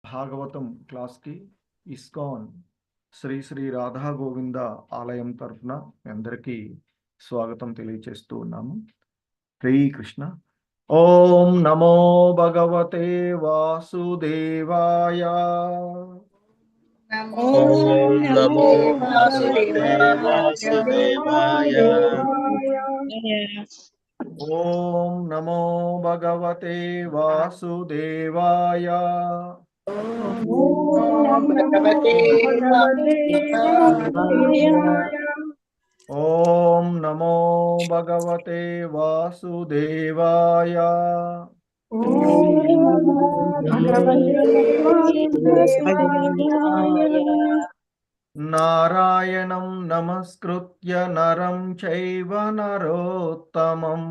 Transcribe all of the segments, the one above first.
భాగవతం క్లాస్కి ఇస్కాన్ శ్రీ శ్రీ రాధా గోవింద ఆలయం తరఫున అందరికీ స్వాగతం తెలియచేస్తూ ఉన్నాము. హరే కృష్ణ. ఓం నమో భగవతే వాసుదేవాయ. ఓం నమో భగవతే వాసుదేవాయ. ఓం నమో భగవతే వాసుదేవాయ. ఓం నమో భగవతే వాసుదేవాయ. నారాయణం నమస్కృత్య నరం చైవ నరోత్తమం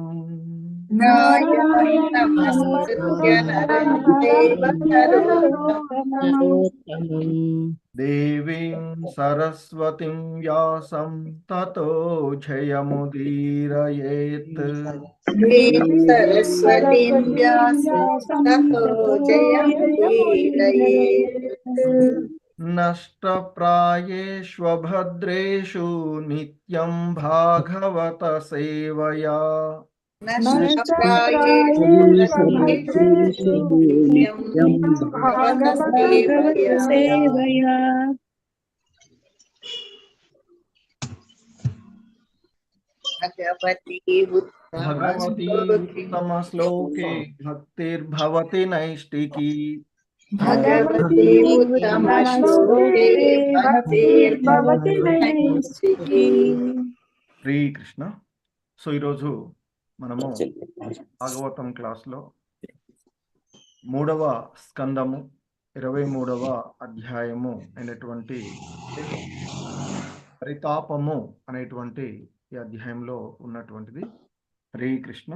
దేవీం సరస్వతిం వ్యాసం తతో జయముదీరయేత్. నష్టప్రాయేష్వభద్రేషు నిత్యం భాగవత సేవయా. భగవతి ఉత్తమ శ్లోకే భక్తిర్భవతి నైష్టికీ. హరే కృష్ణ. సో ఈరోజు మనము భాగవతం క్లాస్లో 3వ స్కందము 23వ అధ్యాయము అయినటువంటి పరితాపము అనేటువంటి ఈ అధ్యాయంలో ఉన్నటువంటిది. హరే కృష్ణ.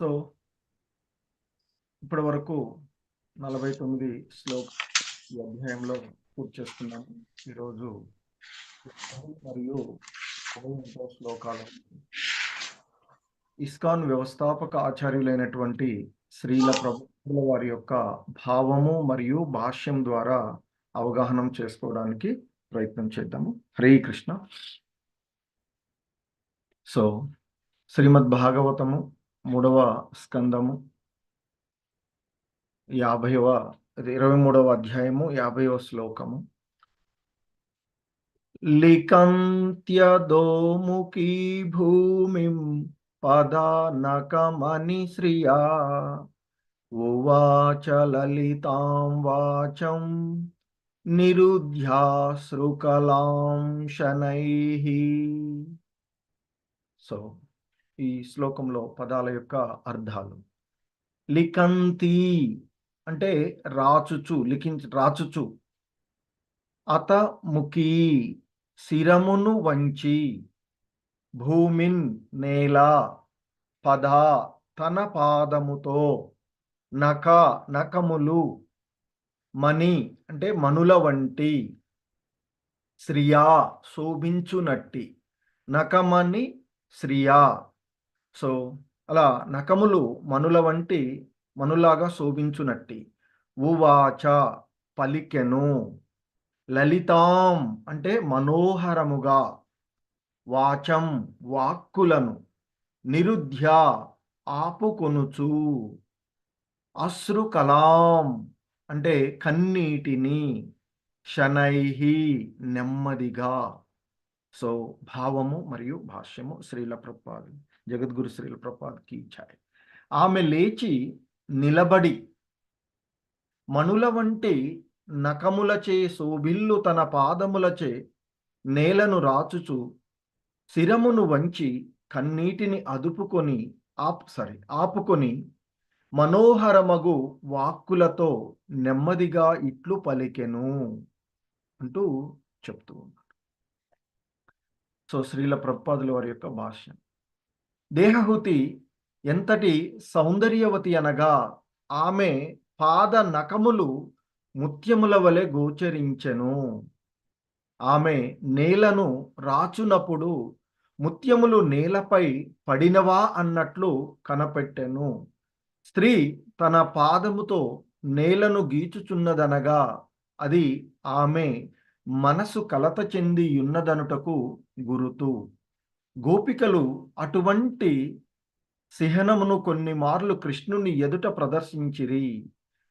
సో ఇప్పటి వరకు 49 శ్లోకం ఈ అధ్యాయంలో పూర్తి చేస్తున్నాము. ఈరోజు మరియు 50 శ్లోకాలు ఇస్కాన్ వ్యవస్థాపక ఆచార్యులైనటువంటి శ్రీల ప్రభువుల వారి యొక్క భావము మరియు భాష్యం ద్వారా అవగాహన చేసుకోవడానికి ప్రయత్నం చేద్దాము. హరే కృష్ణ. సో శ్రీమద్ భాగవతము 3వ స్కందము 23వ అధ్యాయము 50వ శ్లోకము. లికంత్యదోముఖీ భూమిం పదానకమని శ్రియా ఉవాచ లలితాం వాచం నిరుధ్యాశ్రుకలాం శనైః. సో ఈ శ్లోకంలో పదాల యొక్క అర్థాలు. లికంతి అంటే రాచుచు, రాచుచు. అత ముఖీ శిరమును వంచి, భూమిన్ నేల, పద తన పాదముతో, నక నకములు, మణి అంటే మనుల వంటి, శ్రియా శోభించునట్టి, నకమని శ్రియా. సో అలా నకములు మనుల వంటి, మనులాగా శోభించునట్టి. ఉవాచ పలికెను, లలితాం అంటే మనోహరముగా, వాచం వాక్కులను, నిరుధ్య ఆపుకొనుచు, అశ్రుకలాం అంటే కన్నీటిని, శనైహి నెమ్మదిగా. సో భావము మరియు భాష్యము శ్రీల ప్రభుపాద్, జగద్గురు శ్రీల ప్రభుపాద్ కీ జై. ఆమె లేచి నిలబడి మనుల వంటి నకములచే శోభిల్లు తన పాదములచే నేలను రాచుచు, శిరమును వంచి కన్నీటిని ఆపుకొని మనోహరమగు వాక్కులతో నెమ్మదిగా ఇట్లు పలికెను అంటూ చెప్తూ ఉన్నారు. సో శ్రీల ప్రభుపాదుల వారి యొక్క భాష్యం. దేహహుతి ఎంతటి సౌందర్యవతి అనగా, ఆమె పాద నకములు ముత్యముల వలె గోచరించెను. ఆమె నేలను రాచునప్పుడు ముత్యములు నేలపై పడినవా అన్నట్లు కనపెట్టెను. స్త్రీ తన పాదముతో నేలను గీచుచున్నదనగా అది ఆమె మనసు కలత చెంది ఉన్నదనుటకు గురుతు. గోపికలు అటువంటి సిహనమును కొన్ని మార్లు కృష్ణుని ఎదుట ప్రదర్శించిరి.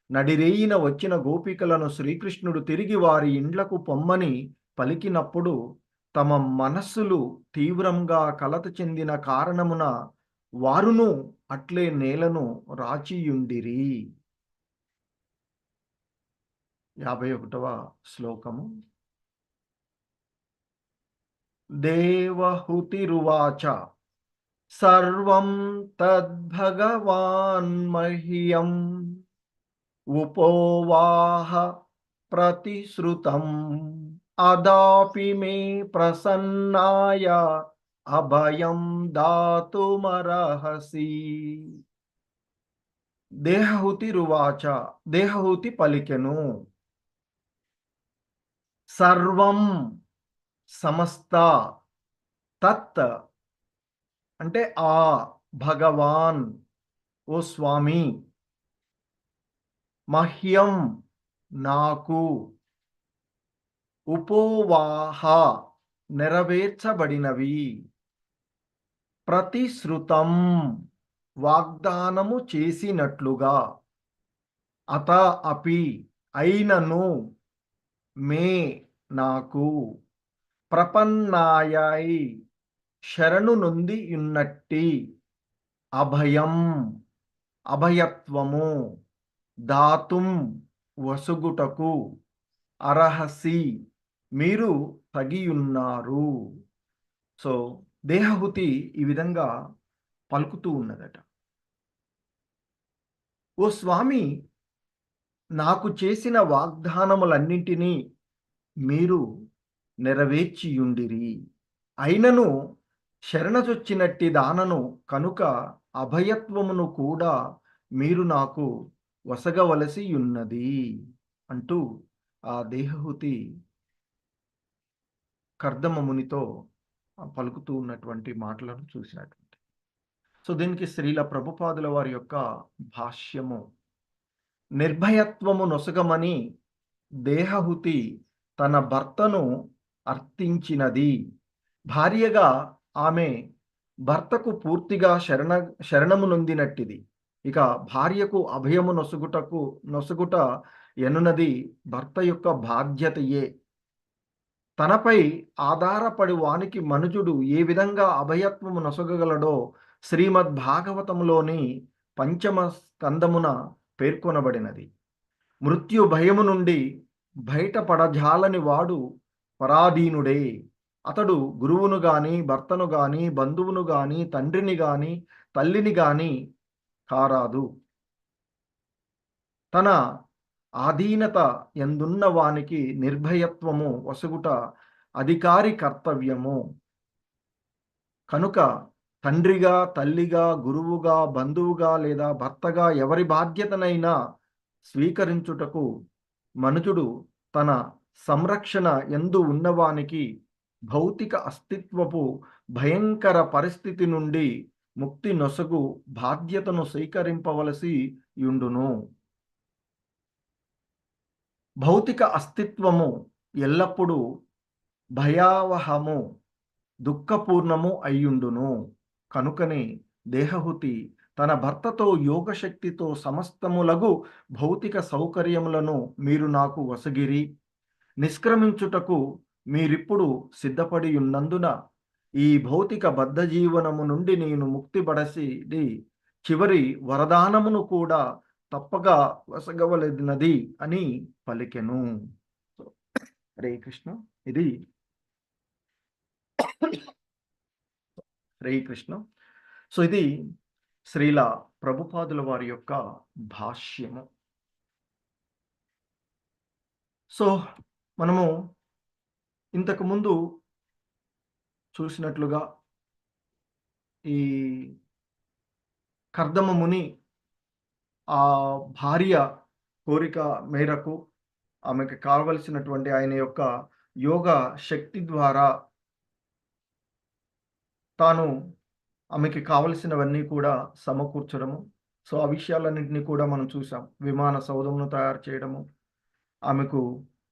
నడిరేయిన వచ్చిన గోపికలను శ్రీకృష్ణుడు తిరిగి వారి ఇండ్లకు పొమ్మని పలికినప్పుడు తమ మనస్సులు తీవ్రంగా కలత చెందిన కారణమున వారును అట్లే నేలను రాచియుండిరి. 51వ శ్లోకము. దేవహుతిరువాచ సర్వం తద్భగవాన్ మహ్యం ఉపోవాహ ప్రతిశ్రుతం అదాపి మే ప్రసన్నాయ అభయం దాతుమర్హసి. దేహహుతిరువాచ, దేహహుతి పలికెను. సర్వం సమస్త, తత్ అంటే ఆ, భగవాన్ ఓ స్వామి, మహ్యం నాకు, ఉపోవాహ నెరవేర్చబడినవి, ప్రతిశ్రుతం వాగ్దానము చేసినట్లుగా, అత అపి అయినను, మే నాకు, ప్రపన్నాయై శరణు నొంది యున్నట్టి, అభయం అభయత్వము, దాతుం వసుగుటకు, అర్హసి మీరు తగియున్నారు. సో దేహహుతి ఈ విధంగా పలుకుతూ ఉన్నదట. ఓ స్వామి, నాకు చేసిన వాగ్దానములన్నింటినీ మీరు నెరవేర్చియుండిరి. అయినను శరణజొచ్చినట్టి దానను కనుక అభయత్వమును కూడా మీరు నాకు వసగవలసి ఉన్నది అంటూ ఆ దేహహుతి కర్దమ మునితో పలుకుతూ ఉన్నటువంటి మాటలను చూసినటువంటి. సో దీనికి శ్రీల ప్రభుపాదుల వారి యొక్క భాష్యము. నిర్భయత్వము నొసగమని దేహహుతి తన భర్తను అర్థించినది. భార్యగా ఆమె భర్తకు పూర్తిగా శరణము నొందినట్టిది. ఇక భార్యకు అభయము నొసగుట ఎనున్నది భర్త యొక్క బాధ్యతయే. తనపై ఆధారపడి వానికి మనుజుడు ఏ విధంగా అభయత్వము నొసగగలడో శ్రీమద్ భాగవతములోని 5వ స్కందమున పేర్కొనబడినది. మృత్యు భయము నుండి బయటపడజాలని వాడు పరాధీనుడే. అతడు గురువును గాని, భర్తను గాని, బంధువును గాని, తండ్రిని గాని, తల్లిని గాని కారాదు. తన ఆధీనత ఎందున్న వానికి నిర్భయత్వము వసుగుట అధికారి కర్తవ్యము. కనుక తండ్రిగా, తల్లిగా, గురువుగా, బంధువుగా లేదా భర్తగా ఎవరి బాధ్యతనైనా స్వీకరించుటకు మనుజుడు తన సంరక్షణ యందు ఉన్నవానికి భౌతిక అస్తిత్వపు భయంకర పరిస్థితి నుండి ముక్తి నొసగు బాధ్యతను స్వీకరింపవలసి యుండును. భౌతిక అస్తిత్వము ఎల్లప్పుడూ భయావహము, దుఃఖపూర్ణము అయ్యుండును. కనుకనే దేహహుతి తన భర్తతో యోగశక్తితో సమస్తములగు భౌతిక సౌకర్యములను మీరు నాకు వసగిరి, నిష్క్రమించుటకు మీరిప్పుడు సిద్ధపడి ఉన్నందున ఈ భౌతిక బద్ధజీవనము నుండి నేను ముక్తిపడసిది చివరి వరదానమును కూడా తప్పక వసగవలెనది అని పలికెను. హరే కృష్ణ. ఇది హరే కృష్ణ. సో ఇది శ్రీల ప్రభుపాదుల వారి యొక్క భాష్యము. సో మనము ఇంతకు ముందు చూసినట్లుగా ఈ కర్దమ ముని ఆ భార్య కోరిక మేరకు ఆమెకి కావలసినటువంటి ఆయన యొక్క యోగ శక్తి ద్వారా తాను ఆమెకి కావలసినవన్నీ కూడా సమకూర్చడము. సో, ఆ విషయాలన్నింటినీ కూడా మనం చూసాం. విమాన సౌధమును తయారు చేయడము, ఆమెకు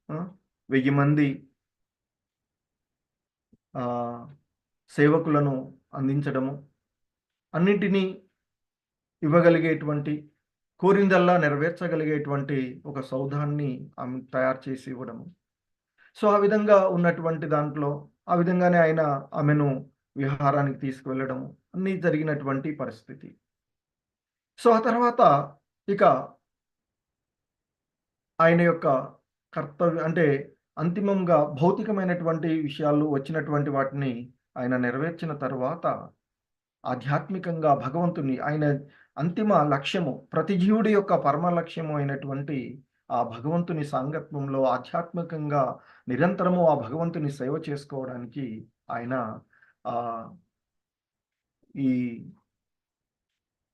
1000 మంది సేవకులను అందించడము, అన్నింటినీ ఇవ్వగలిగేటువంటి, కోరిందల్లా నెరవేర్చగలిగేటువంటి ఒక సౌధాన్ని ఆమె తయారు చేసి ఇవ్వడము. సో, ఆ విధంగా ఉన్నటువంటి దాంట్లో ఆ విధంగానే ఆయన ఆమెను విహారానికి తీసుకువెళ్ళడము అన్నీ జరిగినటువంటి పరిస్థితి. సో, ఆ తర్వాత ఇక ఆయన యొక్క కర్తవ్యం అంటే అంతిమంగా భౌతికమైనటువంటి విషయాలు వచ్చినటువంటి వాటిని ఆయన నెరవేర్చిన తరువాత ఆధ్యాత్మికంగా భగవంతుని ఆయన అంతిమ లక్ష్యము, ప్రతి జీవుడి యొక్క పరమ లక్ష్యము అయినటువంటి ఆ భగవంతుని సాంగత్యంలో ఆధ్యాత్మికంగా నిరంతరము ఆ భగవంతుని సేవ చేసుకోవడానికి ఆయన ఈ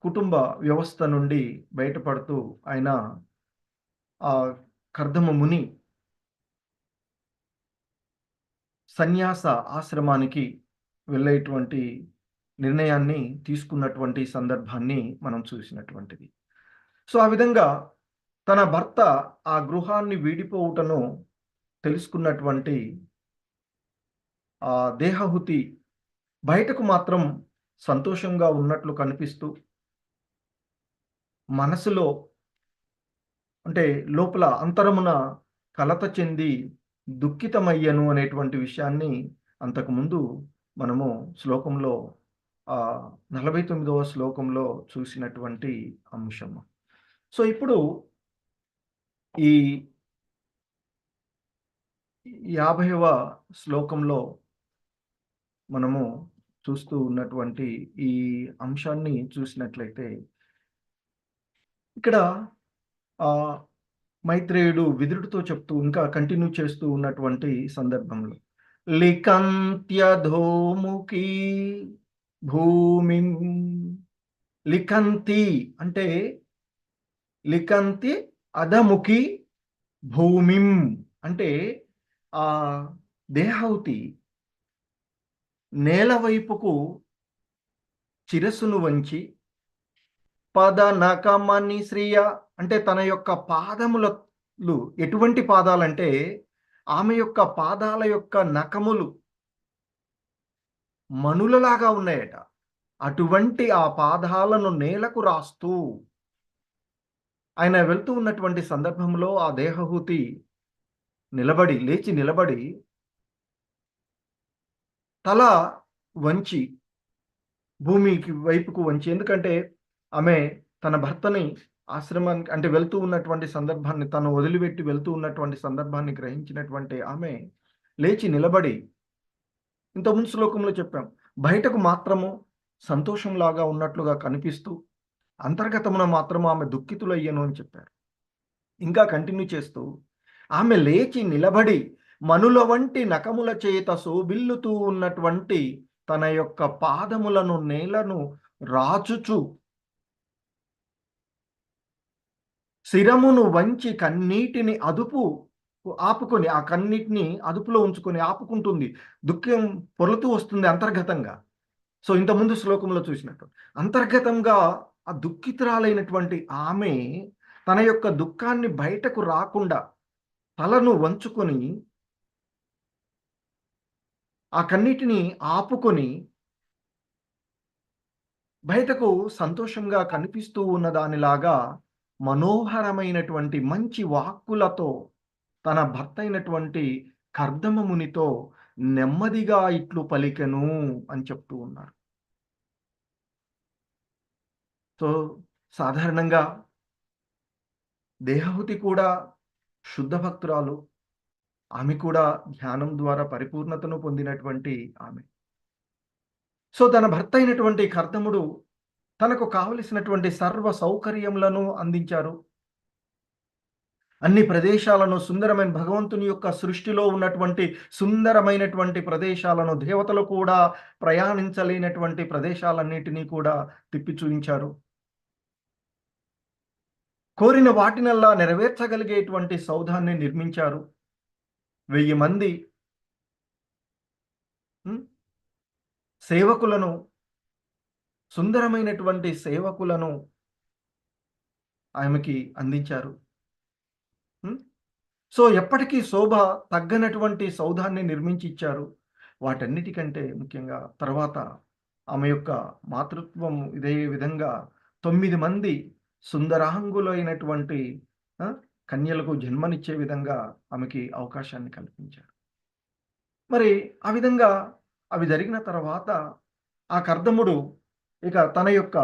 కుటుంబ వ్యవస్థ నుండి బయటపడుతూ ఆయన ఆ కర్దమ ముని సన్యాస ఆశ్రమానికి వెళ్ళేటువంటి నిర్ణయాన్ని తీసుకున్నటువంటి సందర్భాన్ని మనం చూసినటువంటిది. సో, ఆ విధంగా తన భర్త ఆ గృహాన్ని వీడిపోవుటను తెలుసుకున్నటువంటి దేహహుతి బయటకు మాత్రం సంతోషంగా ఉన్నట్లు కనిపిస్తూ, మనసులో అంటే లోపల అంతరమున కలత చెంది దుఃఖితమయ్యను అనేటువంటి విషయాన్ని అంతకుముందు మనము శ్లోకంలో 49వ శ్లోకంలో చూసినటువంటి అంశము. సో, ఇప్పుడు ఈ 50వ శ్లోకంలో మనము చూస్తూ ఉన్నటువంటి ఈ అంశాన్ని చూసినట్లయితే ఇక్కడ మైత్రేయుడు విదురుడితో చెప్తూ ఇంకా కంటిన్యూ చేస్తూ ఉన్నటువంటి సందర్భంలో లికంత్యధోముఖీ భూమిం, లికంతి అంటే లికంతి అధముఖి భూమిం అంటే ఆ దేహౌతి నేల వైపుకు శిరస్సును వంచి పద నకమని శ్రియ అంటే తన యొక్క పాదములు ఎటువంటి పాదాలంటే ఆమె యొక్క పాదాల యొక్క నకములు మనులలాగా ఉన్నాయట. అటువంటి ఆ పాదాలను నేలకు రాస్తూ ఆయన వెళ్తూ ఉన్నటువంటి సందర్భంలో ఆ దేహహూతి లేచి నిలబడి తల వంచి భూమికి వైపుకు వంచి, ఎందుకంటే ఆమె తన భర్తని ఆశ్రమానికి అంటే వెళ్తూ ఉన్నటువంటి సందర్భాన్ని, తను వదిలిపెట్టి వెళ్తూ ఉన్నటువంటి సందర్భాన్ని గ్రహించినటువంటి ఆమె లేచి నిలబడి, ఇంతకుముందు శ్లోకంలో చెప్పాం, బయటకు మాత్రము సంతోషంలాగా ఉన్నట్లుగా కనిపిస్తూ అంతర్గతమున మాత్రము ఆమె దుఃఖితులయ్యను అని చెప్పారు. ఇంకా కంటిన్యూ చేస్తూ ఆమె లేచి నిలబడి మనుల వంటి నకముల చేత శోభిల్లుతూ ఉన్నటువంటి తన యొక్క పాదములను నేలను రాచుచు శిరమును వంచి కన్నీటిని ఆపుకొని ఆ కన్నీటిని అదుపులో ఉంచుకొని ఆపుకుంటుంది. దుఃఖం పొరలుతూ వస్తుంది అంతర్గతంగా. సో, ఇంతకుముందు శ్లోకంలో చూసినట్టు అంతర్గతంగా ఆ దుఃఖితురాలైనటువంటి ఆమె తన యొక్క దుఃఖాన్ని బయటకు రాకుండా తలను వంచుకొని ఆ కన్నీటిని ఆపుకొని బయటకు సంతోషంగా కనిపిస్తూ ఉన్న దానిలాగా మనోహరమైనటువంటి మంచి వాక్కులతో తన భర్త అయినటువంటి కర్దమ మునితో నెమ్మదిగా ఇట్లు పలికెను అని చెప్తూ ఉన్నారు. సో, సాధారణంగా దేహహుతి కూడా శుద్ధ భక్తురాలు. ఆమె కూడా ధ్యానం ద్వారా పరిపూర్ణతను పొందినటువంటి ఆమె. సో, తన భర్త అయినటువంటి కర్దముడు తనకు కావలసినటువంటి సర్వ సౌకర్యములను అందించారు. అన్ని ప్రదేశాలను, సుందరమైన భగవంతుని యొక్క సృష్టిలో ఉన్నటువంటి సుందరమైనటువంటి ప్రదేశాలను, దేవతలు కూడా ప్రయాణించలేనటువంటి ప్రదేశాలన్నిటినీ కూడా తిప్పి చూయించారు. కోరిన వాటినల్లా నెరవేర్చగలిగేటువంటి సౌధాన్ని నిర్మించారు. 1000 మంది సేవకులను, సుందరమైనటువంటి సేవకులను ఆమెకి అందించారు. సో ఎప్పటికీ శోభ తగ్గనటువంటి సౌధాన్ని నిర్మించి ఇచ్చారు. వాటన్నిటికంటే ముఖ్యంగా తర్వాత ఆమె యొక్క మాతృత్వం ఇదే విధంగా 9 మంది సుందరాంగులైనటువంటి కన్యలకు జన్మనిచ్చే విధంగా ఆమెకి అవకాశాన్ని కల్పించారు. మరి ఆ విధంగా అవి జరిగిన తర్వాత ఆ కర్దముడు ఇక తన యొక్క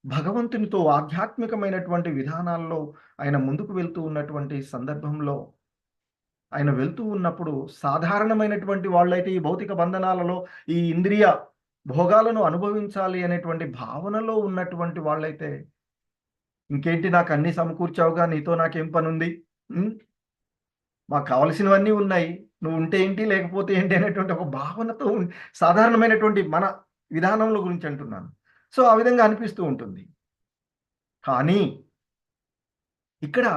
భగవంతునితో ఆధ్యాత్మికమైనటువంటి విధానాల్లో ఆయన ముందుకు వెళ్తూ ఉన్నటువంటి సందర్భంలో, ఆయన వెళ్తూ ఉన్నప్పుడు సాధారణమైనటువంటి వాళ్ళైతే ఈ భౌతిక బంధనాలలో ఈ ఇంద్రియ భోగాలను అనుభవించాలి అనేటువంటి భావనలో ఉన్నటువంటి వాళ్ళైతే, ఇంకేంటి నాకు అన్ని సమకూర్చావుగా, నీతో నాకేం పనుంది, మాకు కావలసినవన్నీ ఉన్నాయి, నువ్వు ఉంటే ఏంటి లేకపోతే ఏంటి అనేటువంటి ఒక భావనతో సాధారణమైనటువంటి మన విధానంలో గురించి అంటున్నాను. సో ఆ విధంగా అనిపిస్తూ ఉంటుంది. కానీ ఇక్కడ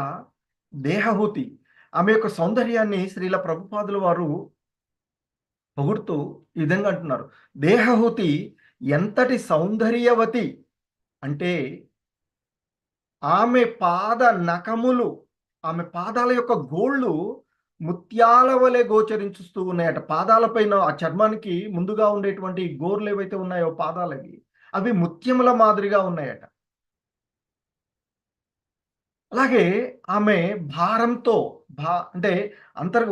దేహహూతి ఆమె యొక్క సౌందర్యాన్ని శ్రీల ప్రభుపాదుల వారు పొగుడుతూ ఈ విధంగా అంటున్నారు. దేహహూతి ఎంతటి సౌందర్యవతి అంటే ఆమె పాద నఖములు, ఆమె పాదాల యొక్క గోళ్ళు ముత్యాల వలె గోచరించుస్తూ ఉన్నాయట. పాదాలపైన ఆ చర్మానికి ముందుగా ఉండేటువంటి గోర్లు ఏవైతే ఉన్నాయో పాదాలకి, అవి ముత్యముల మాదిరిగా ఉన్నాయట. అలాగే ఆమె భారంతో అంటే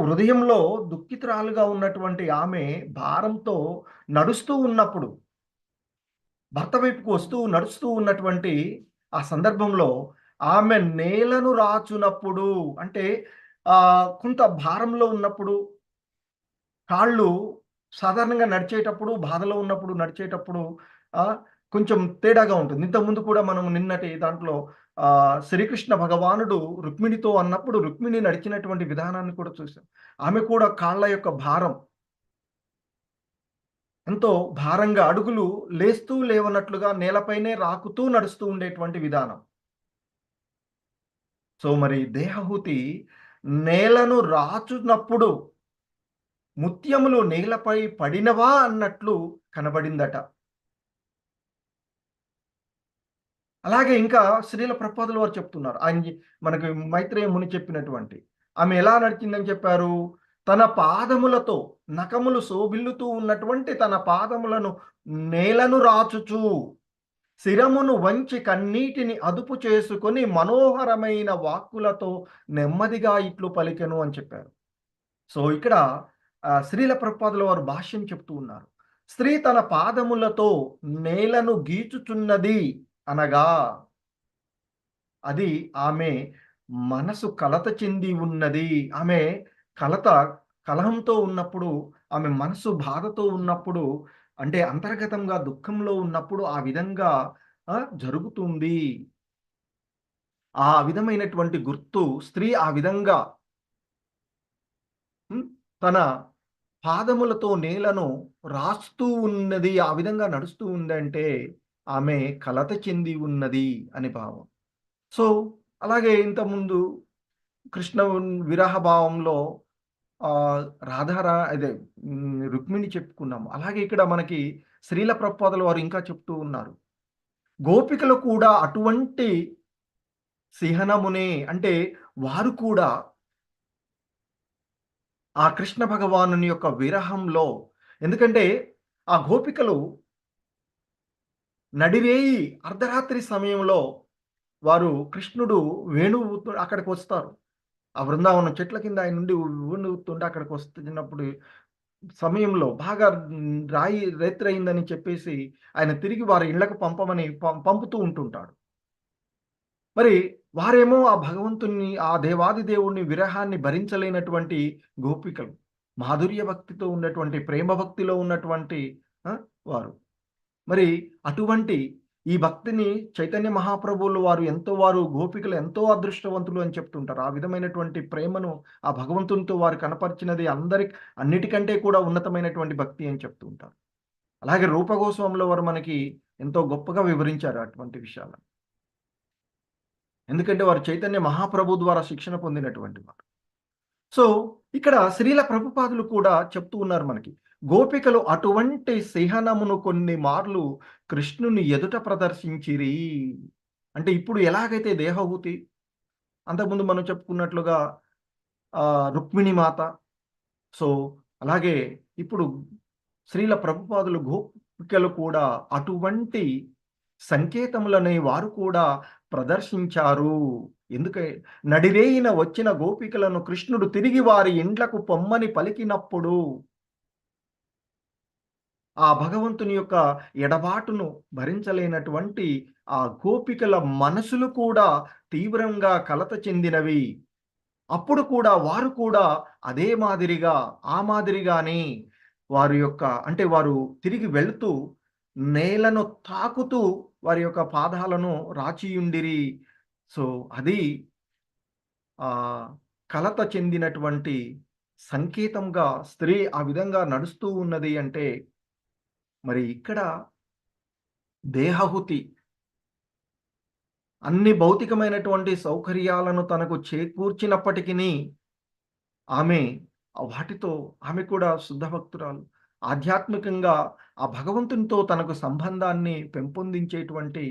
హృదయంలో దుఃఖితురాలుగా ఉన్నటువంటి ఆమె భారంతో నడుస్తూ ఉన్నప్పుడు, భర్త వైపుకు నడుస్తూ ఉన్నటువంటి ఆ సందర్భంలో ఆమె నేలను రాచునప్పుడు, అంటే కొంత భారంలో ఉన్నప్పుడు, కాళ్ళు సాధారణంగా నడిచేటప్పుడు, బాధలో ఉన్నప్పుడు నడిచేటప్పుడు కొంచెం తేడాగా ఉంటుంది. ఇంతకుముందు కూడా మనం నిన్నటి దాంట్లో శ్రీకృష్ణ భగవానుడు రుక్మిణితో అన్నప్పుడు రుక్మిణి నడిచినటువంటి విధానాన్ని కూడా చూసాం. ఆమె కూడా కాళ్ళ యొక్క భారం ఎంతో భారంగా, అడుగులు లేస్తూ లేవనట్లుగా నేలపైనే రాకుతూ నడుస్తూ ఉండేటువంటి విధానం. సో మరి దేహహూతి నేలను రాచునప్పుడు ముత్యములు నేలపై పడినవా అన్నట్లు కనబడిందట. అలాగే ఇంకా శ్రీల ప్రభుపాదుల వారు చెప్తున్నారు, ఆయన మనకి మైత్రేయ ముని చెప్పినటువంటి ఆమె ఎలా నడిచిందని చెప్పారు. తన పాదములతో నఖములు శోభిల్లుతూ ఉన్నటువంటి తన పాదములను నేలను రాచుచు శిరమును వంచి కన్నీటిని అదుపు చేసుకొని మనోహరమైన వాక్కులతో నెమ్మదిగా ఇట్లు పలికెను అని చెప్పారు. సో ఇక్కడ శ్రీల ప్రభుపాదుల వారు భాష్యం చెప్తూ ఉన్నారు. స్త్రీ తన పాదములతో నేలను గీచుచున్నది అనగా అది ఆమె మనసు కలత చెంది ఉన్నది. ఆమె కలహంతో ఉన్నప్పుడు, ఆమె మనసు బాధతో ఉన్నప్పుడు, అంటే అంతర్గతంగా దుఃఖంలో ఉన్నప్పుడు ఆ విధంగా జరుగుతుంది. ఆ విధమైనటువంటి గుర్తు స్త్రీ ఆ విధంగా తన పాదములతో నేలను రాస్తూ ఉన్నది, ఆ విధంగా నడుస్తూ ఉందంటే ఆమె కలత చెంది ఉన్నది అని భావం. సో అలాగే ఇంతకుముందు కృష్ణ విరహ భావంలో అదే రుక్మిణి చెప్పుకున్నాము. అలాగే ఇక్కడ మనకి శ్రీల ప్రభుపాదుల వారు ఇంకా చెప్తూ ఉన్నారు, గోపికలు కూడా అటువంటి సిహనమునే, అంటే వారు కూడా ఆ కృష్ణ భగవానుని యొక్క విరహంలో, ఎందుకంటే ఆ గోపికలు నడిరేయి అర్ధరాత్రి సమయంలో వారు కృష్ణుడు వేణువు అక్కడికి వస్తారు. ఆ బృందావనం చెట్ల కింద ఆయన నుండి వేణువుతుంటే అక్కడికి వస్తున్నప్పుడు సమయంలో బాగా రేత్రి అయిందని చెప్పేసి ఆయన తిరిగి వారి ఇళ్లకు పంపమని పంపుతూ ఉంటుంటాడు. మరి వారేమో ఆ భగవంతుని, ఆ దేవాది దేవుణ్ణి విరహాన్ని భరించలేనటువంటి గోపికలు, మాధుర్య భక్తితో ఉన్నటువంటి, ప్రేమ భక్తిలో ఉన్నటువంటి వారు. మరి అటువంటి ఈ భక్తిని చైతన్య మహాప్రభువులు వారు గోపికలు ఎంతో అదృష్టవంతులు అని చెప్తుంటారు. ఆ విధమైనటువంటి ప్రేమను ఆ భగవంతునితో వారు కనపరిచినది అన్నిటికంటే కూడా ఉన్నతమైనటువంటి భక్తి అని చెప్తూ ఉంటారు. అలాగే రూపగోస్వాముల వారు మనకి ఎంతో గొప్పగా వివరించారు అటువంటి విషయాలను. ఎందుకంటే వారు చైతన్య మహాప్రభు ద్వారా శిక్షణ పొందినటువంటి వారు. సో ఇక్కడ శ్రీల ప్రభుపాదులు కూడా చెప్తూ ఉన్నారు మనకి, గోపికలు అటువంటి సిహనమును కొన్ని మార్లు కృష్ణుని ఎదుట ప్రదర్శించిరి. అంటే ఇప్పుడు ఎలాగైతే దేహహూతి, అంతకుముందు మనం చెప్పుకున్నట్లుగా రుక్మిణి మాత, సో అలాగే ఇప్పుడు శ్రీల ప్రభుపాదులు గోపికలు కూడా అటువంటి సంకేతములని వారు కూడా ప్రదర్శించారు. ఎందుకే నడిరేయిన వచ్చిన గోపికలను కృష్ణుడు తిరిగి వారి ఇండ్లకు పొమ్మని పలికినప్పుడు ఆ భగవంతుని యొక్క ఎడబాటును భరించలేనటువంటి ఆ గోపికల మనసులు కూడా తీవ్రంగా కలత చెందినవి. అప్పుడు కూడా వారు కూడా అదే మాదిరిగా ఆ మాదిరిగానే వారి యొక్క అంటే వారు తిరిగి వెళుతూ నేలను తాకుతూ వారి యొక్క పాదాలను రాచియుండిరి. సో అది కలత చెందినటువంటి సంకేతంగా స్త్రీ ఆ విధంగా నడుస్తూ ఉన్నది అంటే, మరి ఇక్కడ దేహహుతి అన్ని భౌతికమైనటువంటి సౌకర్యాలను తనకు చేకూర్చినప్పటికీ ఆమె వాటితో ఆమె కూడా శుద్ధ భక్తురాలు. ఆధ్యాత్మికంగా ఆ భగవంతునితో తనకు సంబంధాన్ని పెంపొందించేటువంటి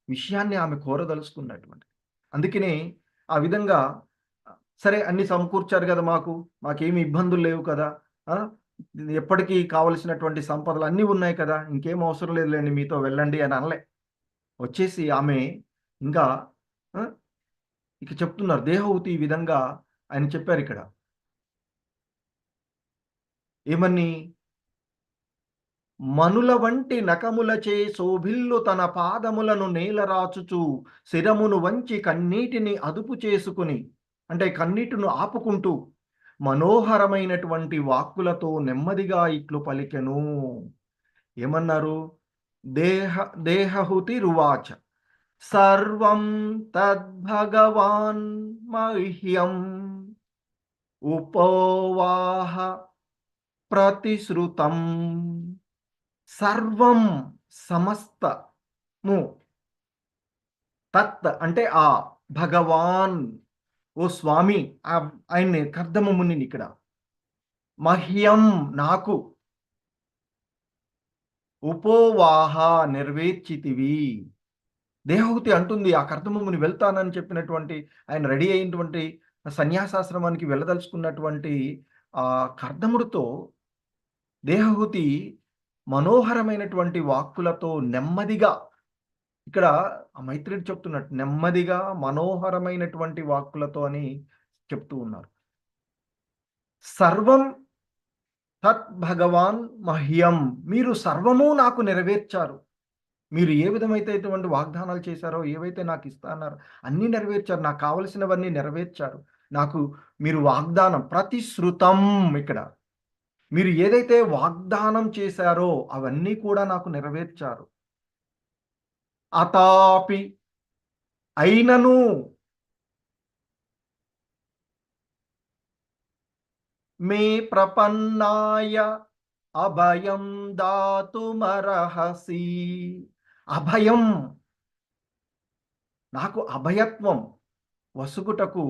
విషయాన్ని ఆమె కోరదలుచుకున్నటువంటి. అందుకనే ఆ విధంగా సరే అన్ని సమకూర్చారు కదా, మాకేమి ఇబ్బందులు లేవు కదా, ఎప్పటికీ కావలసినటువంటి సంపదలు అన్నీ ఉన్నాయి కదా, ఇంకేం అవసరం లేదులేండి మీతో వెళ్ళండి అని అనలే. వచ్చేసి ఆమె ఇంకా ఇక చెప్తున్నారు దేహహూతి ఈ విధంగా ఆయన చెప్పారు ఇక్కడ ఏమని, మనుల వంటి నకములచే శోభిల్లు తన పాదములను నేలరాచుచు శిరమును వంచి కన్నీటిని అదుపు చేసుకుని, అంటే కన్నీటిను ఆపుకుంటూ మనోహరమైనటువంటి వాక్కులతో నెమ్మదిగా ఇట్లు పలికెను. ఏమన్నారు? దేహహుతి రువాచ సర్వం తద్భగవాన్ మహ్యం ఉపోవాహ ప్రతిశ్రుతం. సర్వం సమస్తము, తత్ అంటే ఆ భగవాన్, ఓ స్వామి, ఆయన్ని కర్దమముని ఇక్కడ, మహ్యం నాకు, ఉపోవాహ నెరవేర్చితివి. దేహహుతి అంటుంది ఆ కర్దమముని వెళ్తానని చెప్పినటువంటి ఆయన రెడీ అయినటువంటి సన్యాసాశ్రమానికి వెళ్ళదలుచుకున్నటువంటి ఆ కర్దముడితో దేహహుతి మనోహరమైనటువంటి వాక్కులతో నెమ్మదిగా, ఇక్కడ ఆ మైత్రేయుడు చెప్తున్నట్టు నెమ్మదిగా మనోహరమైనటువంటి వాక్కులతో అని చెప్తూ ఉన్నారు. సర్వం తత్ భగవాన్ మహ్యం, మీరు సర్వము నాకు నెరవేర్చారు. మీరు ఏ విధమైనటువంటి వాగ్దానాలు చేశారో, ఏవైతే నాకు ఇస్తా అన్నారో అన్నీ నెరవేర్చారు. నాకు కావలసినవన్నీ నెరవేర్చారు. నాకు మీరు వాగ్దానం ప్రతిశ్రుతం, ఇక్కడ మీరు ఏదైతే వాగ్దానం చేశారో అవన్నీ కూడా నాకు నెరవేర్చారు. అతాపి, అయినను, మే ప్రపన్నాయ అభయం దాతుమర్హసి. అభయం, నాకు అభయత్వం వసుగుటకు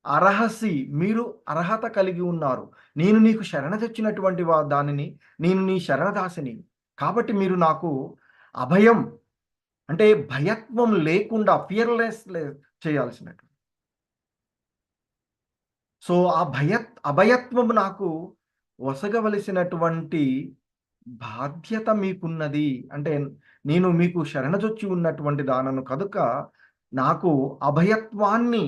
అర్హసి, మీరు అర్హత కలిగి ఉన్నారు. నేను నీకు శరణ తెచ్చినటువంటి దానిని, నేను నీ శరణదాసిని. కాబట్టి మీరు నాకు అభయం అంటే భయత్వం లేకుండా ఫియర్లెస్ చేయాల్సినట్టు. సో ఆ అభయత్వం నాకు వసగవలసినటువంటి బాధ్యత మీకున్నది. అంటే నేను మీకు శరణజొచ్చి ఉన్నటువంటి దానను కనుక నాకు అభయత్వాన్ని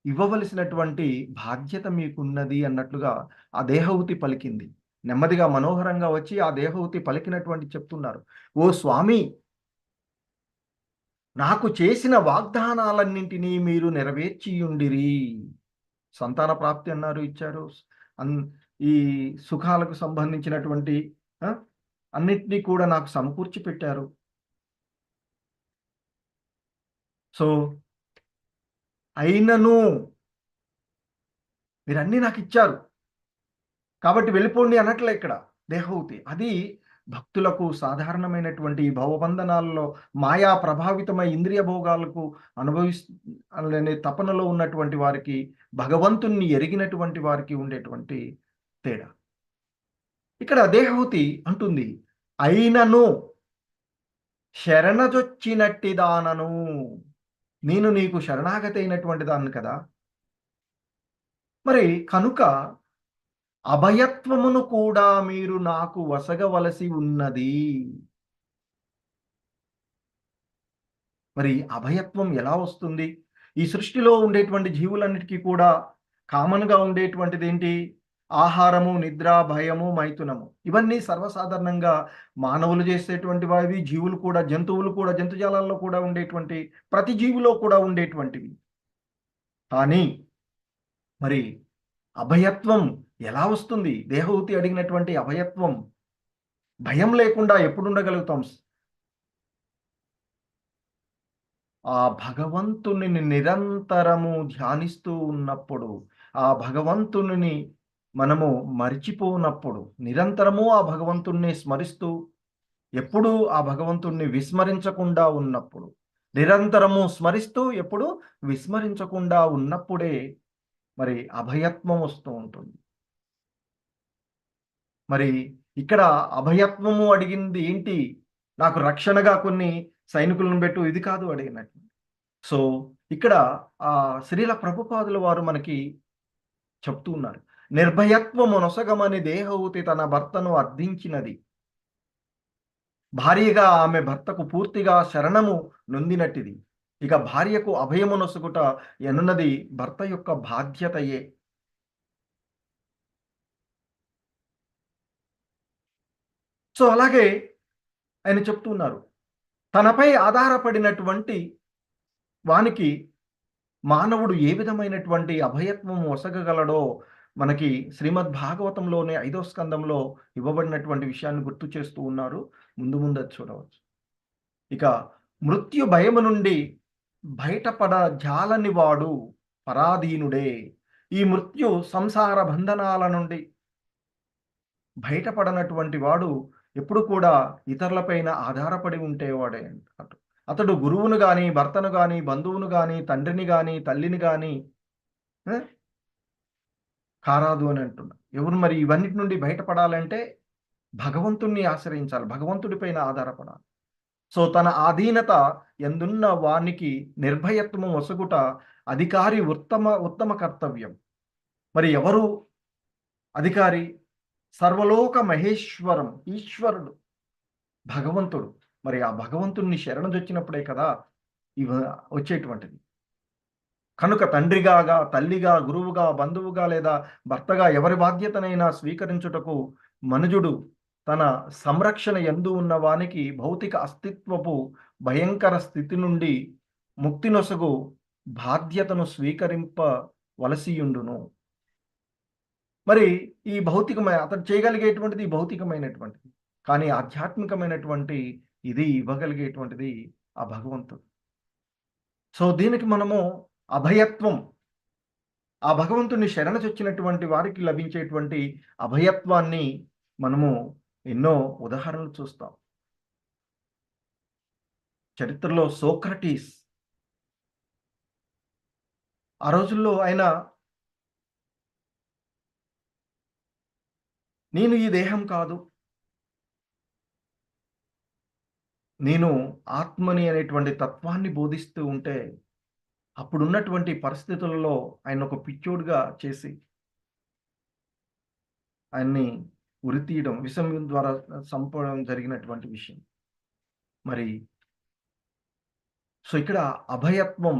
ఇవ్వవలసినటువంటి బాధ్యత మీకున్నది అన్నట్లుగా ఆ దేహహుతి పలికింది. నెమ్మదిగా మనోహరంగా వచ్చి ఆ దేహహుతి పలికినటువంటి చెప్తున్నారు, ఓ స్వామి, నాకు చేసిన వాగ్దానాలన్నింటినీ మీరు నెరవేర్చియుండిరి. సంతాన ప్రాప్తి అన్నారు, ఇచ్చారు. ఈ సుఖాలకు సంబంధించినటువంటి అన్నిటినీ కూడా నాకు సమకూర్చి పెట్టారు. సో అయినను మీరన్నీ నాకు ఇచ్చారు కాబట్టి వెళ్ళిపోండి అనట్లే ఇక్కడ దేహహూతి. అది భక్తులకు సాధారణమైనటువంటి భవబంధనాలలో మాయా ప్రభావితమై ఇంద్రియ భోగాలకు అనుభవిస్తనే తపనలో ఉన్నటువంటి వారికి, భగవంతుణ్ణి ఎరిగినటువంటి వారికి ఉండేటువంటి తేడా. ఇక్కడ దేహహూతి అంటుంది, అయినను శరణజొచ్చినట్టి దానను, నేను నీకు శరణాగతి అయినటువంటి దాన్ని కదా, మరి కనుక అభయత్వమును కూడా మీరు నాకు వసగవలసి ఉన్నది. మరి అభయత్వం ఎలా వస్తుంది? ఈ సృష్టిలో ఉండేటువంటి జీవులన్నిటికీ కూడా కామన్‌గా ఉండేటువంటిది ఏంటి? ఆహారము, నిద్ర, భయము, మైథునము. ఇవన్నీ సర్వసాధారణంగా మానవులు చేసేటువంటివి, జీవులు కూడా, జంతువులు కూడా, జంతుజాలాల్లో కూడా ఉండేటువంటి ప్రతి జీవిలో కూడా ఉండేటువంటివి. కానీ మరి అభయత్వం ఎలా వస్తుంది? దేహహూతి అడిగినటువంటి అభయత్వం, భయం లేకుండా ఎప్పుడు ఉండగలుగుతాం? ఆ భగవంతుని నిరంతరము ధ్యానిస్తూ ఉన్నప్పుడు, ఆ భగవంతుని మనము మరిచిపోనప్పుడు, నిరంతరము ఆ భగవంతుణ్ణి స్మరిస్తూ, ఎప్పుడూ ఆ భగవంతుణ్ణి విస్మరించకుండా ఉన్నప్పుడు, నిరంతరము స్మరిస్తూ ఎప్పుడు విస్మరించకుండా ఉన్నప్పుడే మరి అభయత్వం వస్తూ ఉంటుంది. మరి ఇక్కడ అభయత్వము అడిగింది ఏంటి? నాకు రక్షణగా కొన్ని సైనికులను పెట్టు, ఇది కాదు అడిగినట్టు. సో ఇక్కడ శ్రీల ప్రభుపాదుల వారు మనకి చెప్తూ ఉన్నారు, నిర్భయత్వము నొసగమని దేహహూతి తన భర్తను అర్థించినది. భార్యగా ఆమె భర్తకు పూర్తిగా శరణము నొందినట్టిది. ఇక భార్యకు అభయము నొసగుట ఎనున్నది భర్త యొక్క బాధ్యతయే. సో అలాగే ఆయన చెప్తున్నారు, తనపై ఆధారపడినటువంటి వానికి మానవుడు ఏ విధమైనటువంటి అభయత్వము ఒసగగలడో మనకి శ్రీమద్ భాగవతంలోనే 5వ స్కందంలో ఇవ్వబడినటువంటి విషయాన్ని గుర్తు చేస్తూ ఉన్నారు. ముందు ముందు అది చూడవచ్చు. ఇక మృత్యు భయము నుండి బయటపడ జాలని వాడు పరాధీనుడే. ఈ మృత్యు సంసార బంధనాల నుండి బయటపడనటువంటి వాడు ఎప్పుడు కూడా ఇతరులపైన ఆధారపడి ఉంటేవాడే. అతడు గురువును గాని, భర్తను గాని, బంధువును గాని, తండ్రిని గాని, తల్లిని గాని కారాదు అని అంటున్నా. ఎవరు మరి ఇవన్నిటి నుండి బయటపడాలంటే భగవంతుణ్ణి ఆశ్రయించాలి, భగవంతుడి పైన ఆధారపడాలి. సో తన ఆధీనత ఎందున్న వానికి నిర్భయత్వము ఒసగుట అధికారి ఉత్తమ కర్తవ్యం. మరి ఎవరు అధికారి? సర్వలోక మహేశ్వరం, ఈశ్వరుడు, భగవంతుడు. మరి ఆ భగవంతుణ్ణి శరణజొచ్చినప్పుడే కదా ఇవ వచ్చేటువంటిది. కనుక తండ్రిగా, తల్లిగా, గురువుగా, బంధువుగా లేదా భర్తగా ఎవరి బాధ్యతనైనా స్వీకరించుటకు మనుజుడు తన సంరక్షణ యందు ఉన్న వానికి భౌతిక అస్తిత్వపు భయంకర స్థితి నుండి ముక్తి నొసగు బాధ్యతను స్వీకరింపవలసియుండును. మరి ఈ అతడు చేయగలిగేటువంటిది భౌతికమైనటువంటిది, కానీ ఆధ్యాత్మికమైనటువంటి ఇది ఇవ్వగలిగేటువంటిది ఆ భగవంతుడు. సో దీనికి మనము అభయత్వం, ఆ భగవంతుని శరణచొచ్చినటువంటి వారికి లభించేటువంటి అభయత్వాన్ని మనము ఎన్నో ఉదాహరణలు చూస్తాం. చరిత్రలో సోక్రటీస్, ఆ రోజుల్లో ఆయన నేను ఈ దేహం కాదు, నేను ఆత్మని అనేటువంటి తత్వాన్ని బోధిస్తూ ఉంటే అప్పుడున్నటువంటి పరిస్థితులలో ఆయన ఒక పిచ్చోడుగా చేసి ఆయన్ని ఉరితీయడం, విషం ద్వారా చంపడం జరిగినటువంటి విషయం. మరి సో ఇక్కడ అభయత్వం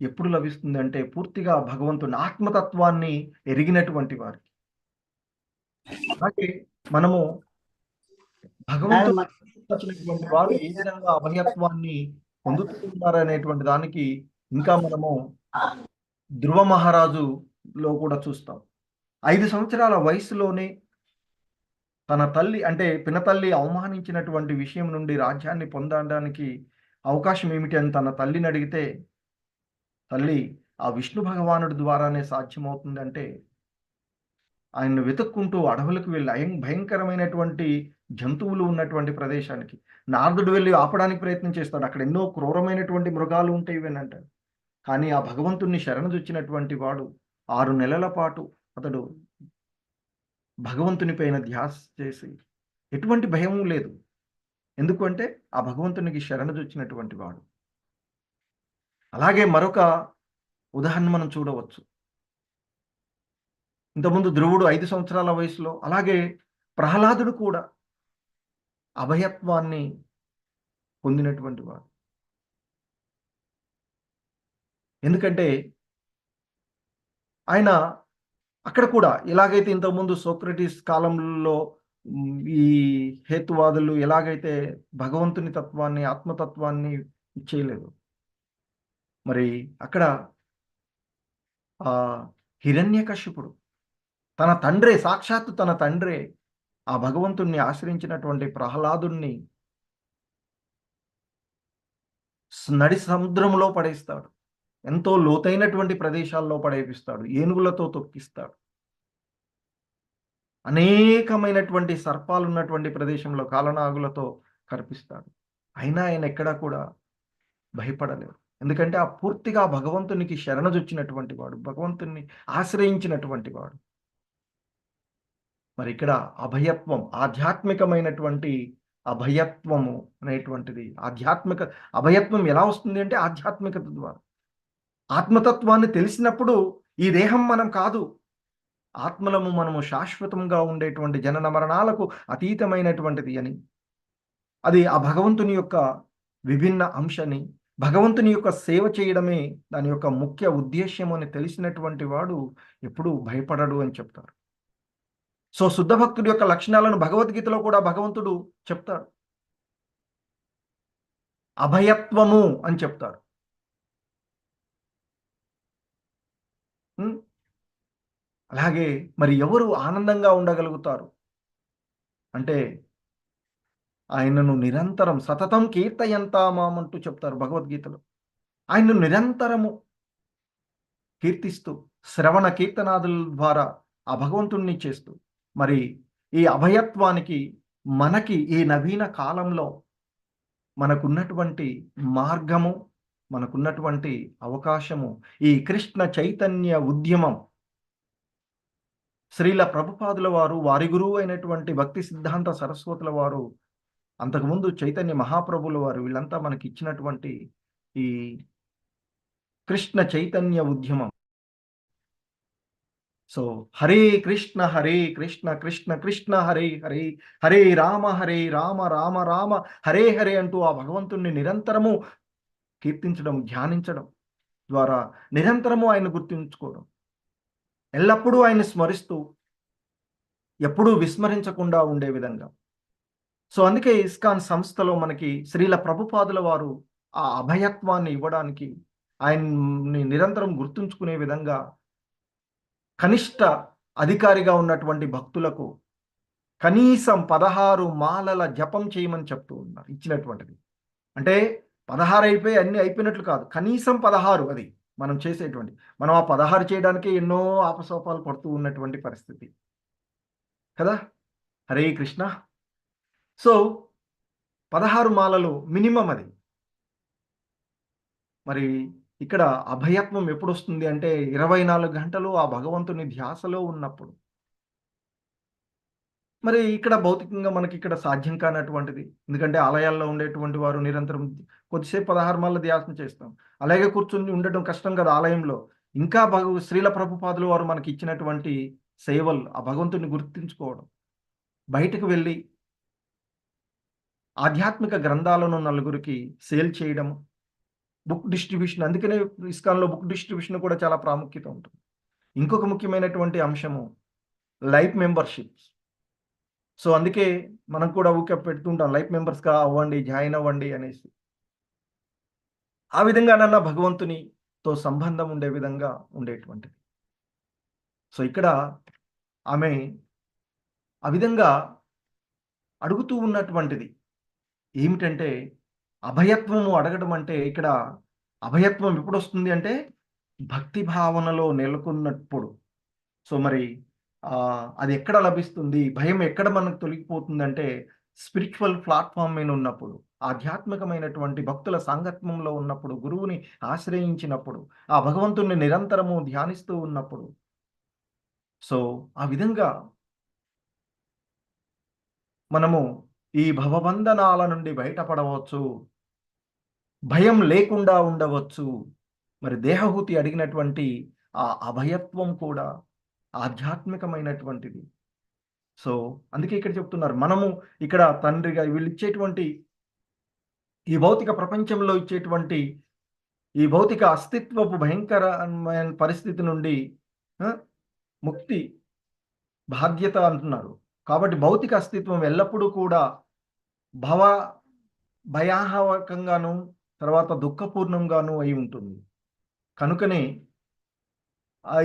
ఎప్పుడు లభిస్తుంది? పూర్తిగా భగవంతుని ఆత్మతత్వాన్ని ఎరిగినటువంటి వారికి. అలాగే మనము భగవంతుడు వారు ఏ విధంగా అభయత్వాన్ని పొందుతున్నారనేటువంటి దానికి ఇంకా మనము ధ్రువ మహారాజులో కూడా చూస్తాం. 5 సంవత్సరాల వయసులోనే తన తల్లి పినతల్లి అవమానించినటువంటి విషయం నుండి రాజ్యాన్ని పొందడానికి అవకాశం ఏమిటి అని తన తల్లిని అడిగితే, తల్లి ఆ విష్ణు భగవానుడి ద్వారానే సాధ్యమవుతుంది అంటే, ఆయన్ను వెతుక్కుంటూ అడవులకు వెళ్ళి భయంకరమైనటువంటి జంతువులు ఉన్నటువంటి ప్రదేశానికి నారదుడు వెళ్ళి ఆపడానికి ప్రయత్నం చేస్తాడు. అక్కడ ఎన్నో క్రూరమైనటువంటి మృగాలు ఉంటాయి ఇవన్నీ అంటాడు. కానీ ఆ భగవంతుణ్ణి శరణుజొచ్చినటువంటి వాడు 6 నెలల పాటు అతడు భగవంతుని పైన ధ్యాస చేసి ఎటువంటి భయం లేదు. ఎందుకంటే ఆ భగవంతునికి శరణుజొచ్చినటువంటి వాడు. అలాగే మరొక ఉదాహరణ మనం చూడవచ్చు. ఇంతకుముందు ధ్రువుడు 5 సంవత్సరాల వయసులో, అలాగే ప్రహ్లాదుడు కూడా అభయత్వాన్ని పొందినటువంటి వాడు. ఎందుకంటే ఆయన అక్కడ కూడా ఎలాగైతే ఇంతకుముందు సోక్రటీస్ కాలంలో ఈ హేతువాదులు ఎలాగైతే భగవంతుని తత్వాన్ని, ఆత్మతత్వాన్ని చేయలేదు. మరి అక్కడ హిరణ్యకశిపుడు తన తండ్రే, సాక్షాత్తు తన తండ్రే ఆ భగవంతుణ్ణి ఆశ్రయించినటువంటి ప్రహ్లాదుణ్ణి నడి సముద్రంలో పడేస్తాడు. ఎంతో లోతైనటువంటి ప్రదేశాల్లో పడేపిస్తాడు. ఏనుగులతో తొక్కిస్తాడు. అనేకమైనటువంటి సర్పాలు ఉన్నటువంటి ప్రదేశంలో కాలనాగులతో కరిపిస్తాడు. అయినా ఆయన ఎక్కడా కూడా భయపడలేడు. ఎందుకంటే ఆ పూర్తిగా భగవంతునికి శరణజొచ్చినటువంటి వాడు, భగవంతుని ఆశ్రయించినటువంటి వాడు. మరి ఇక్కడ అభయత్వం, ఆధ్యాత్మికమైనటువంటి అభయత్వము అనేటువంటిది, అభయత్వం ఎలా వస్తుంది అంటే ఆధ్యాత్మికత ద్వారా. ఆత్మతత్వాన్ని తెలిసినప్పుడు ఈ దేహం మనం కాదు, ఆత్మలము మనము శాశ్వతంగా ఉండేటువంటి జనన మరణాలకు అతీతమైనటువంటిది అని, అది ఆ భగవంతుని యొక్క విభిన్న అంశని, భగవంతుని యొక్క సేవ చేయడమే దాని యొక్క ముఖ్య ఉద్దేశ్యం అని తెలిసినటువంటి వాడు ఎప్పుడూ భయపడడు అని చెప్తారు. సో శుద్ధ భక్తుడి యొక్క లక్షణాలను భగవద్గీతలో కూడా భగవంతుడు చెప్తాడు. అభయత్వము అని చెప్తారు. అలాగే మరి ఎవరు ఆనందంగా ఉండగలుగుతారు అంటే ఆయనను నిరంతరం సతతం కీర్తయంతామామంటూ చెప్తారు భగవద్గీతలో. ఆయన్ను నిరంతరము కీర్తిస్తూ శ్రవణ కీర్తనాదుల ద్వారా ఆ భగవంతుణ్ణి చేస్తూ, మరి ఈ అభయత్వానికి మనకి ఈ నవీన కాలంలో మనకున్నటువంటి మార్గము, మనకున్నటువంటి అవకాశము ఈ కృష్ణ చైతన్య ఉద్యమం. శ్రీల ప్రభుపాదుల వారు, వారి గురువు అయినటువంటి భక్తి సిద్ధాంత సరస్వతుల వారు, అంతకుముందు చైతన్య మహాప్రభుల వారు, వీళ్ళంతా మనకి ఇచ్చినటువంటి ఈ కృష్ణ చైతన్య ఉద్యమం. సో హరే కృష్ణ కృష్ణ కృష్ణ హరే హరే, హరే రామ రామ రామ హరే హరే అంటూ ఆ భగవంతుణ్ణి నిరంతరము కీర్తించడం, ధ్యానించడం ద్వారా నిరంతరము ఆయన గుర్తుంచుకోవడం, ఎల్లప్పుడూ ఆయన స్మరిస్తూ ఎప్పుడూ విస్మరించకుండా ఉండే విధంగా. సో అందుకే ఇస్కాన్ సంస్థలో మనకి శ్రీల ప్రభుపాదుల వారు ఆ అభయత్వాన్ని ఇవ్వడానికి, ఆయన్ని నిరంతరం గుర్తుంచుకునే విధంగా కనిష్ట అధికారిగా ఉన్నటువంటి భక్తులకు కనీసం 16 మాలల జపం చేయమని చెప్తూ ఉన్నారు, ఇచ్చినటువంటిది. అంటే 16 అయిపోయి అన్ని అయిపోయినట్లు కాదు, కనీసం 16 అది మనం చేసేటువంటి. మనం ఆ 16 చేయడానికి ఎన్నో ఆపసోపాలు పడుతూ ఉన్నటువంటి పరిస్థితి కదా. హరే కృష్ణ. సో 16 మాలలు మినిమం అది. మరి ఇక్కడ అభయత్వం ఎప్పుడు వస్తుంది అంటే 24 గంటలు ఆ భగవంతుని ధ్యాసలో ఉన్నప్పుడు. మరి ఇక్కడ భౌతికంగా మనకి ఇక్కడ సాధ్యం కానటువంటిది. ఎందుకంటే ఆలయాల్లో ఉండేటువంటి వారు నిరంతరం కొద్దిసేపు 16 మాలల ధ్యాసం చేస్తాం. అలాగే కూర్చొని ఉండటం కష్టం కదా ఆలయంలో. ఇంకా శ్రీల ప్రభుపాదుల వారు మనకి ఇచ్చినటువంటి సేవలు, ఆ భగవంతుని గుర్తించుకోవడం, బయటకు వెళ్ళి ఆధ్యాత్మిక గ్రంథాలను నలుగురికి సేల్ చేయడము, బుక్ డిస్ట్రిబ్యూషన్. అందుకనే ఇస్కాన్లో బుక్ డిస్ట్రిబ్యూషన్ కూడా చాలా ప్రాముఖ్యత ఉంటుంది. ఇంకొక ముఖ్యమైనటువంటి అంశము లైఫ్ మెంబర్షిప్స్. సో అందుకే మనం కూడా ఊకే పెడుతుంటాం, లైఫ్ మెంబర్స్గా అవ్వండి, జాయిన్ అవ్వండి అనేసి. ఆ విధంగానన్నా భగవంతునితో సంబంధం ఉండే విధంగా ఉండేటువంటిది. సో ఇక్కడ ఆమె ఆ విధంగా అడుగుతూ ఉన్నటువంటిది ఏమిటంటే, అభయత్వము అడగడం అంటే ఇక్కడ అభయత్వం ఎప్పుడు వస్తుంది అంటే భక్తి భావనలో నెలకొన్నప్పుడు. సో మరి అది ఎక్కడ లభిస్తుంది? భయం ఎక్కడ మనకు తొలగిపోతుందంటే, స్పిరిచ్యువల్ ప్లాట్‌ఫార్మ్ మీద ఉన్నప్పుడు, ఆధ్యాత్మికమైనటువంటి భక్తుల సాంగత్యంలో ఉన్నప్పుడు, గురువుని ఆశ్రయించినప్పుడు, ఆ భగవంతుడిని నిరంతరము ధ్యానిస్తూ ఉన్నప్పుడు. సో, ఆ విధంగా మనము ఈ భవబంధనాల నుండి బయటపడవచ్చు. భయం లేకుండా ఉండవచ్చు. మరి దేహహుతి అడిగినటువంటి ఆ అభయత్వం కూడా ఆధ్యాత్మికమైనటువంటిది. సో, అందుకే ఇక్కడ చెప్తున్నారు. మనము ఇక్కడ తండ్రిగా వీళ్ళిచ్చేటువంటి ఈ భౌతిక ప్రపంచంలో ఇచ్చేటువంటి ఈ భౌతిక అస్తిత్వపు భయంకరమైన పరిస్థితి నుండి ఆ! ముక్తి బాధ్యత అంటున్నారు. కాబట్టి భౌతిక అస్తిత్వం ఎల్లప్పుడూ కూడా భవ భయానకంగాను, తర్వాత దుఃఖపూర్ణంగాను అయి ఉంటుంది. కనుకనే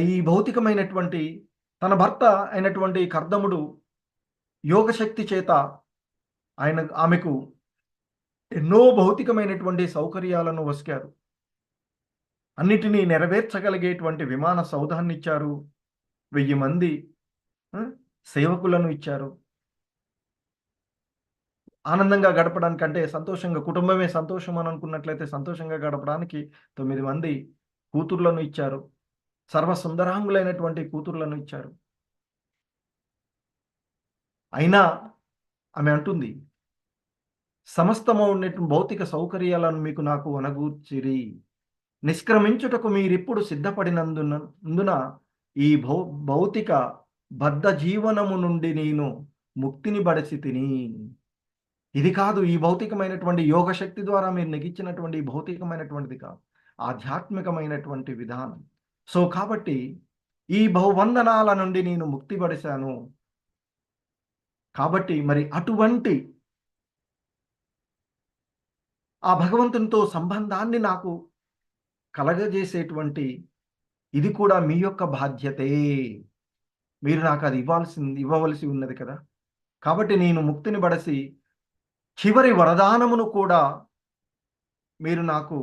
ఈ భౌతికమైనటువంటి తన భర్త అయినటువంటి కర్దముడు యోగశక్తి చేత ఆమెకు ఎన్నో భౌతికమైనటువంటి సౌకర్యాలను ఒసిగారు. అన్నిటినీ నెరవేర్చగలిగేటువంటి విమాన సౌధాన్నిచ్చారు. 1000 మంది ఆ! సేవకులను ఇచ్చారు. ఆనందంగా గడపడానికంటే సంతోషంగా కుటుంబమే సంతోషం అని అనుకున్నట్లయితే సంతోషంగా గడపడానికి 9 మంది కూతుర్లను ఇచ్చారు. సర్వసుందరాంగులైనటువంటి కూతుర్లను ఇచ్చారు. అయినా ఆమె అంటుంది, సమస్తము ఉన్నటు భౌతిక సౌకర్యాలను మీకు నాకు ఒనగూర్చిరి. నిష్క్రమించుటకు మీరిప్పుడు సిద్ధపడినందున ఈ భౌతిక బద్ధ జీవనము నుండి నేను ముక్తిని బడసితిని. ఇది కాదు ఈ భౌతికమైనటువంటి యోగ శక్తి ద్వారా మీరు నెగించినటువంటి ఈ భౌతికమైనటువంటిది కాదు. ఆధ్యాత్మికమైనటువంటి విధానం. సో, కాబట్టి ఈ బహుబంధనాల నుండి నేను ముక్తి పడేశాను. కాబట్టి మరి అటువంటి ఆ భగవంతునితో సంబంధాన్ని నాకు కలగజేసేటువంటి ఇది కూడా మీ యొక్క బాధ్యతే. మీరు నాకది ఇవ్వవలసి ఉన్నది కదా! కాబట్టి నేను ముక్తిని బడసి చివరి వరదానమును కూడా మీరు నాకు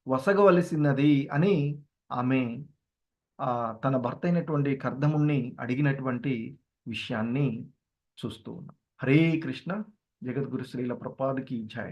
వసగవలసినది అని ఆమె తన భర్త అయినటువంటి కర్దముని అడిగినటువంటి విషయాన్ని చూస్తూ ఉన్నాం. హరే కృష్ణ. జగద్గురు శ్రీల ప్రభుపాద్ కీ జై.